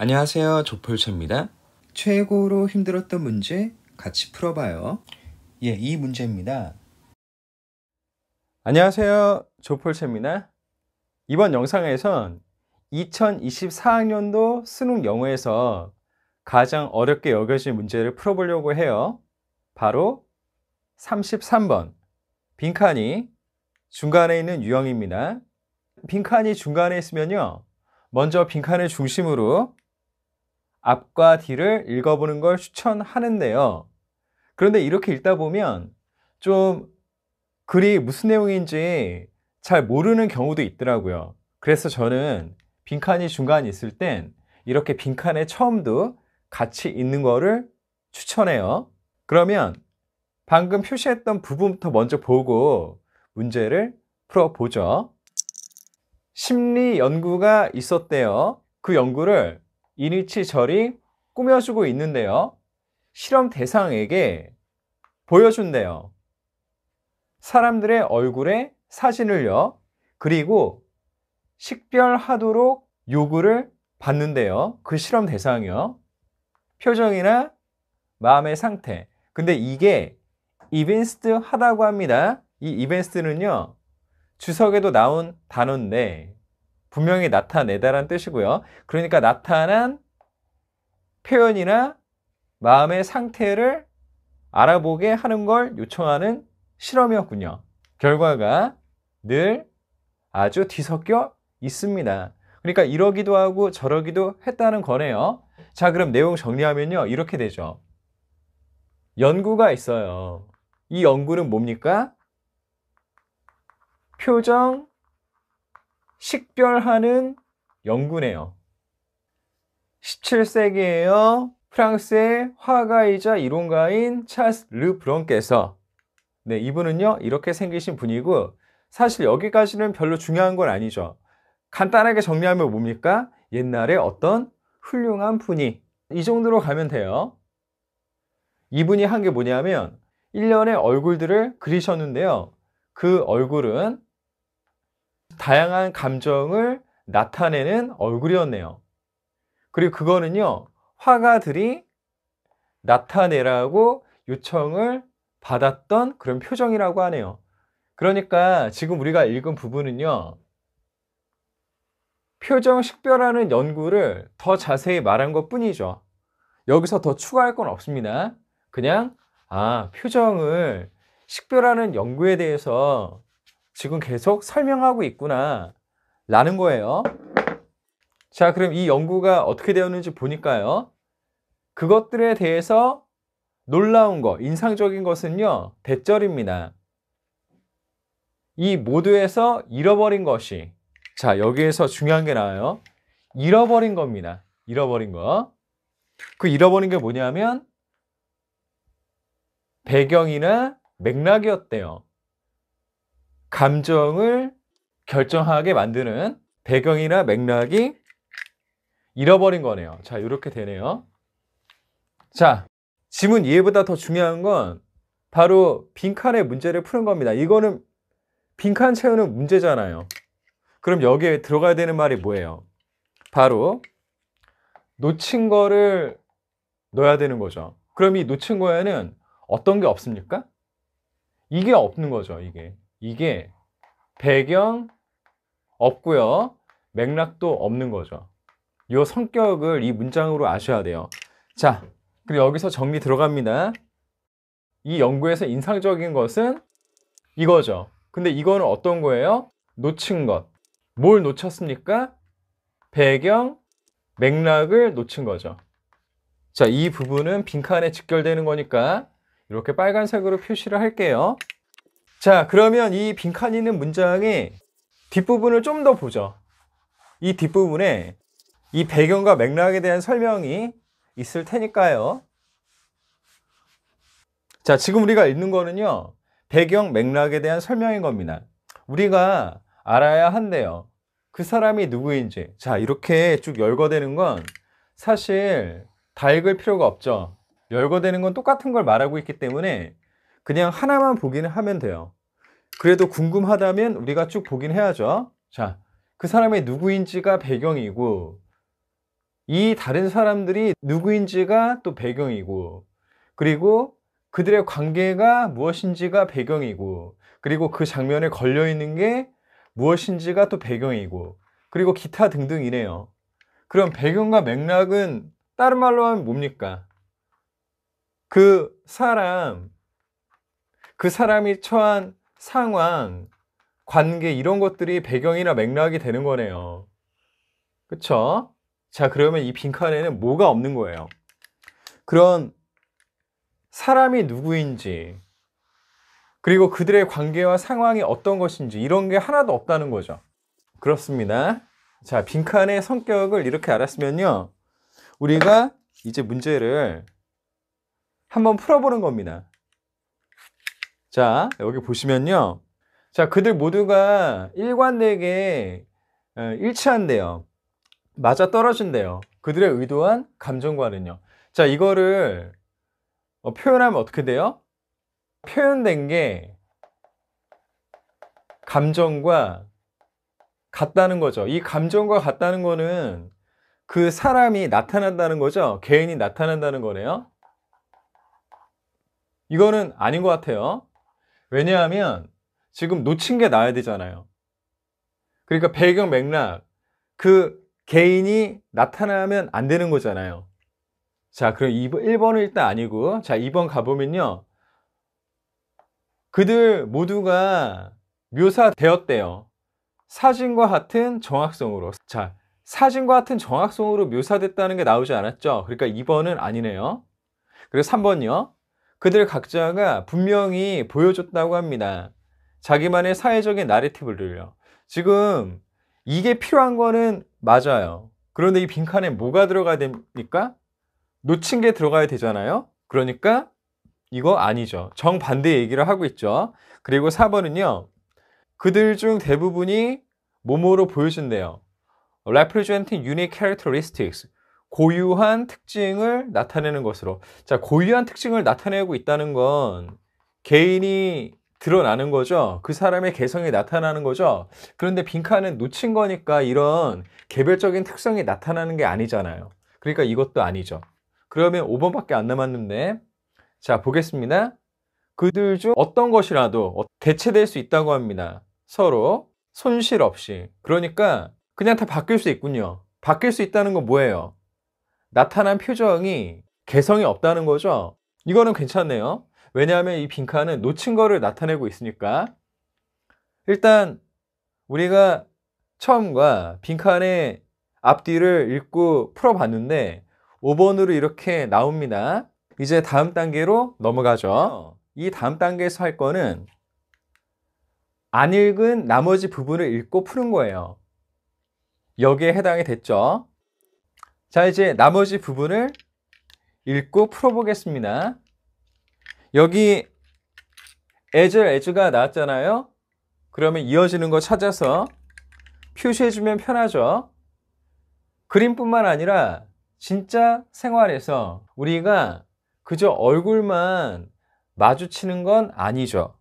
안녕하세요. 조폴차입니다. 최고로 힘들었던 문제 같이 풀어봐요. 이 문제입니다. 안녕하세요. 조폴차입니다. 이번 영상에선 2024학년도 수능 영어에서 가장 어렵게 여겨진 문제를 풀어보려고 해요. 바로 33번 빈칸이 중간에 있는 유형입니다. 빈칸이 중간에 있으면요, 먼저 빈칸을 중심으로 앞과 뒤를 읽어보는 걸 추천하는데요. 그런데 이렇게 읽다 보면 좀 글이 무슨 내용인지 잘 모르는 경우도 있더라고요. 그래서 저는 빈칸이 중간에 있을 땐 이렇게 빈칸의 처음도 같이 있는 거를 추천해요. 그러면 방금 표시했던 부분부터 먼저 보고 문제를 풀어보죠. 심리 연구가 있었대요. 그 연구를 이니치 절이 꾸며주고 있는데요. 실험 대상에게 보여준대요. 사람들의 얼굴에 사진을요. 그리고 식별하도록 요구를 받는데요. 그 실험 대상이요. 표정이나 마음의 상태. 근데 이게 이벤스트 하다고 합니다. 이 이벤스트는요, 주석에도 나온 단어인데 분명히 나타내다란 뜻이고요. 그러니까 나타난 표현이나 마음의 상태를 알아보게 하는 걸 요청하는 실험이었군요. 결과가 늘 아주 뒤섞여 있습니다. 그러니까 이러기도 하고 저러기도 했다는 거네요. 자, 그럼 내용 정리하면요, 이렇게 되죠. 연구가 있어요. 이 연구는 뭡니까? 표정 식별하는 연구네요. 17세기에요. 프랑스의 화가이자 이론가인 찰스 르브랑께서, 이분은요 이렇게 생기신 분이고, 사실 여기까지는 별로 중요한 건 아니죠. 간단하게 정리하면 뭡니까? 옛날에 어떤 훌륭한 분이, 이 정도로 가면 돼요. 이분이 한 게 뭐냐면 1년의 얼굴들을 그리셨는데요. 그 얼굴은 다양한 감정을 나타내는 얼굴이었네요. 그리고 그거는요, 화가들이 나타내라고 요청을 받았던 그런 표정이라고 하네요. 그러니까 지금 우리가 읽은 부분은요, 표정 식별하는 연구를 더 자세히 말한 것 뿐이죠. 여기서 더 추가할 건 없습니다. 그냥 표정을 식별하는 연구에 대해서 지금 계속 설명하고 있구나 라는 거예요. 자, 그럼 이 연구가 어떻게 되었는지 보니까요, 그것들에 대해서 놀라운 거, 인상적인 것은요, 대절입니다. 이 모두에서 잃어버린 것이, 자, 여기에서 중요한 게 나와요. 잃어버린 겁니다. 잃어버린 거. 그 잃어버린 게 뭐냐면 배경이나 맥락이었대요. 감정을 결정하게 만드는 배경이나 맥락이 잃어버린 거네요. 자, 이렇게 되네요. 자, 지문 이해보다 더 중요한 건 바로 빈칸의 문제를 푸는 겁니다. 이거는 빈칸 채우는 문제잖아요. 그럼 여기에 들어가야 되는 말이 뭐예요? 바로 놓친 거를 넣어야 되는 거죠. 그럼 이 놓친 거에는 어떤 게 없습니까? 이게 없는 거죠. 이게 배경 없고요, 맥락도 없는 거죠. 이 성격을 이 문장으로 아셔야 돼요. 자, 그리고 여기서 정리 들어갑니다. 이 연구에서 인상적인 것은 이거죠. 근데 이거는 어떤 거예요? 놓친 것. 뭘 놓쳤습니까? 배경, 맥락을 놓친 거죠. 자, 이 부분은 빈칸에 직결되는 거니까 이렇게 빨간색으로 표시를 할게요. 자, 그러면 이 빈칸이 있는 문장의 뒷부분을 좀 더 보죠. 이 뒷부분에 이 배경과 맥락에 대한 설명이 있을 테니까요. 자, 지금 우리가 읽는 거는요, 배경, 맥락에 대한 설명인 겁니다. 우리가 알아야 한대요. 그 사람이 누구인지. 자, 이렇게 쭉 열거되는 건 사실 다 읽을 필요가 없죠. 열거되는 건 똑같은 걸 말하고 있기 때문에 그냥 하나만 보기는 하면 돼요. 그래도 궁금하다면 우리가 쭉 보긴 해야죠. 자, 그 사람이 누구인지가 배경이고 이 다른 사람들이 누구인지가 또 배경이고, 그리고 그들의 관계가 무엇인지가 배경이고, 그리고 그 장면에 걸려 있는 게 무엇인지가 또 배경이고, 그리고 기타 등등이네요. 그럼 배경과 맥락은 다른 말로 하면 뭡니까? 그 사람이 처한 상황, 관계 이런 것들이 배경이나 맥락이 되는 거네요. 그쵸? 자, 그러면 이 빈칸에는 뭐가 없는 거예요? 그런 사람이 누구인지, 그리고 그들의 관계와 상황이 어떤 것인지 이런 게 하나도 없다는 거죠. 그렇습니다. 자, 빈칸의 성격을 이렇게 알았으면요, 우리가 이제 문제를 한번 풀어보는 겁니다. 자, 여기 보시면요, 자, 그들 모두가 일관되게 일치한대요. 맞아 떨어진대요. 그들의 의도한 감정과는요. 자, 이거를 표현하면 어떻게 돼요? 표현된 게 감정과 같다는 거죠. 이 감정과 같다는 거는 그 사람이 나타난다는 거죠. 개인이 나타난다는 거네요. 이거는 아닌 것 같아요. 왜냐하면 지금 놓친 게 나야 되잖아요. 그러니까 배경 맥락, 그 개인이 나타나면 안 되는 거잖아요. 자, 그럼 1번은 일단 아니고, 자, 2번 가보면요, 그들 모두가 묘사되었대요. 사진과 같은 정확성으로. 자, 사진과 같은 정확성으로 묘사됐다는 게 나오지 않았죠? 그러니까 2번은 아니네요. 그리고 3번요. 그들 각자가 분명히 보여줬다고 합니다. 자기만의 사회적인 나래티브를요. 지금 이게 필요한 거는 맞아요. 그런데 이 빈칸에 뭐가 들어가야 됩니까? 놓친 게 들어가야 되잖아요. 그러니까 이거 아니죠. 정반대 얘기를 하고 있죠. 그리고 4번은요. 그들 중 대부분이 뭐뭐로 보여준대요. Representing unique characteristics. 고유한 특징을 나타내는 것으로. 자, 고유한 특징을 나타내고 있다는 건 개인이 드러나는 거죠. 그 사람의 개성이 나타나는 거죠. 그런데 빈칸은 놓친 거니까 이런 개별적인 특성이 나타나는 게 아니잖아요. 그러니까 이것도 아니죠. 그러면 5번밖에 안 남았는데, 자, 보겠습니다. 그들 중 어떤 것이라도 대체될 수 있다고 합니다. 서로 손실 없이. 그러니까 그냥 다 바뀔 수 있군요. 바뀔 수 있다는 건 뭐예요? 나타난 표정이 개성이 없다는 거죠. 이거는 괜찮네요. 왜냐하면 이 빈칸은 놓친 거를 나타내고 있으니까. 일단 우리가 처음과 빈칸의 앞뒤를 읽고 풀어봤는데 5번으로 이렇게 나옵니다. 이제 다음 단계로 넘어가죠. 이 다음 단계에서 할 거는 안 읽은 나머지 부분을 읽고 푸는 거예요. 여기에 해당이 됐죠. 자, 이제 나머지 부분을 읽고 풀어보겠습니다. 여기 as가 나왔잖아요. 그러면 이어지는 거 찾아서 표시해주면 편하죠. 그림뿐만 아니라 진짜 생활에서 우리가 그저 얼굴만 마주치는 건 아니죠.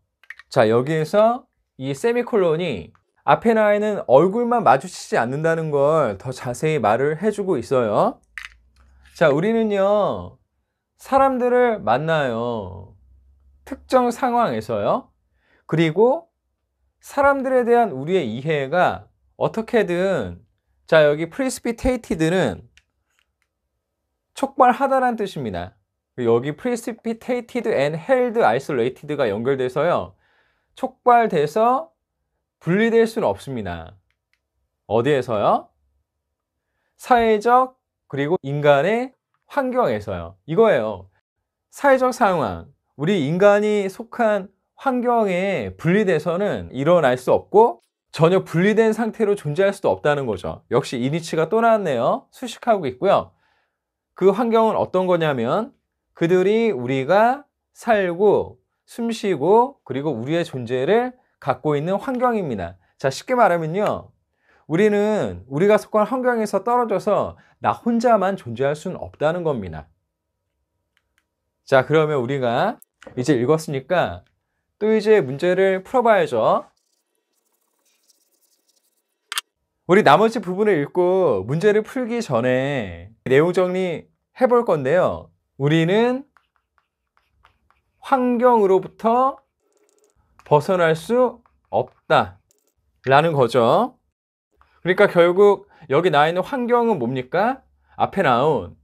자, 여기에서 이 세미콜론이 앞에 나와 있는 얼굴만 마주치지 않는다는 걸 더 자세히 말을 해주고 있어요. 자, 우리는요, 사람들을 만나요. 특정 상황에서요. 그리고 사람들에 대한 우리의 이해가 어떻게든, 자, 여기 precipitated는 촉발하다라는 뜻입니다. 여기 precipitated and held isolated가 연결돼서요, 촉발돼서 분리될 수는 없습니다. 어디에서요? 사회적 그리고 인간의 환경에서요. 이거예요. 사회적 상황, 우리 인간이 속한 환경에 분리돼서는 일어날 수 없고 전혀 분리된 상태로 존재할 수도 없다는 거죠. 역시 이니치가 또 나왔네요. 수식하고 있고요. 그 환경은 어떤 거냐면 그들이 우리가 살고 숨쉬고 그리고 우리의 존재를 갖고 있는 환경입니다. 자, 쉽게 말하면요, 우리는 우리가 속한 환경에서 떨어져서 나 혼자만 존재할 수는 없다는 겁니다. 자, 그러면 우리가 이제 읽었으니까 또 이제 문제를 풀어봐야죠. 우리 나머지 부분을 읽고 문제를 풀기 전에 내용 정리 해볼 건데요. 우리는 환경으로부터 벗어날 수 없다 라는 거죠. 그러니까 결국 여기 나와 있는 환경은 뭡니까? 앞에 나온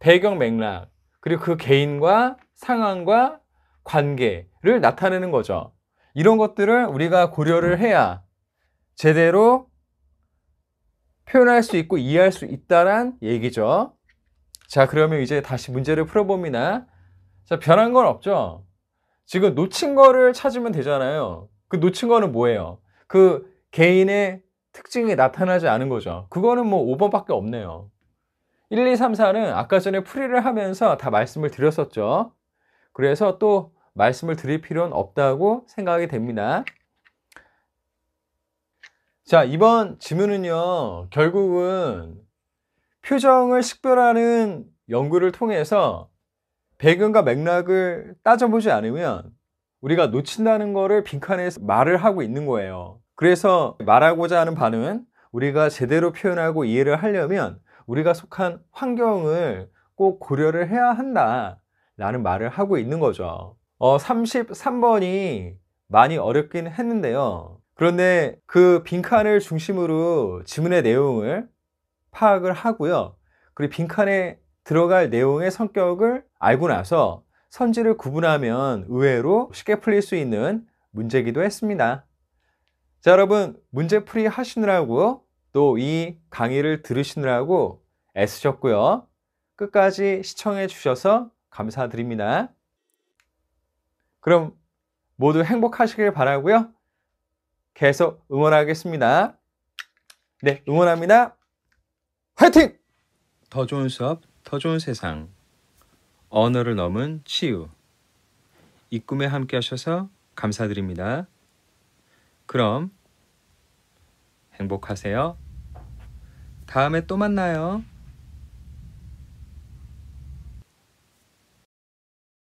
배경 맥락, 그리고 그 개인과 상황과 관계를 나타내는 거죠. 이런 것들을 우리가 고려를 해야 제대로 표현할 수 있고 이해할 수 있다란 얘기죠. 자, 그러면 이제 다시 문제를 풀어봅니다. 자, 변한 건 없죠? 지금 놓친 거를 찾으면 되잖아요. 그 놓친 거는 뭐예요? 그 개인의 특징이 나타나지 않은 거죠. 그거는 뭐 5번밖에 없네요. 1, 2, 3, 4는 아까 전에 풀이를 하면서 다 말씀을 드렸었죠. 그래서 또 말씀을 드릴 필요는 없다고 생각이 됩니다. 자, 이번 지문은요, 결국은 표정을 식별하는 연구를 통해서 배경과 맥락을 따져보지 않으면 우리가 놓친다는 거를 빈칸에서 말을 하고 있는 거예요. 그래서 말하고자 하는 바는 우리가 제대로 표현하고 이해를 하려면 우리가 속한 환경을 꼭 고려를 해야 한다 라는 말을 하고 있는 거죠. 33번이 많이 어렵긴 했는데요. 그런데 그 빈칸을 중심으로 지문의 내용을 파악을 하고요. 그리고 빈칸에 들어갈 내용의 성격을 알고 나서 선지를 구분하면 의외로 쉽게 풀릴 수 있는 문제이기도 했습니다. 자, 여러분 문제풀이 하시느라고 또 이 강의를 들으시느라고 애쓰셨고요. 끝까지 시청해 주셔서 감사드립니다. 그럼 모두 행복하시길 바라고요. 계속 응원하겠습니다. 네, 응원합니다. 화이팅! 더 좋은 수업, 더 좋은 세상. 언어를 넘은 치유. 이 꿈에 함께 하셔서 감사드립니다. 그럼 행복하세요. 다음에 또 만나요.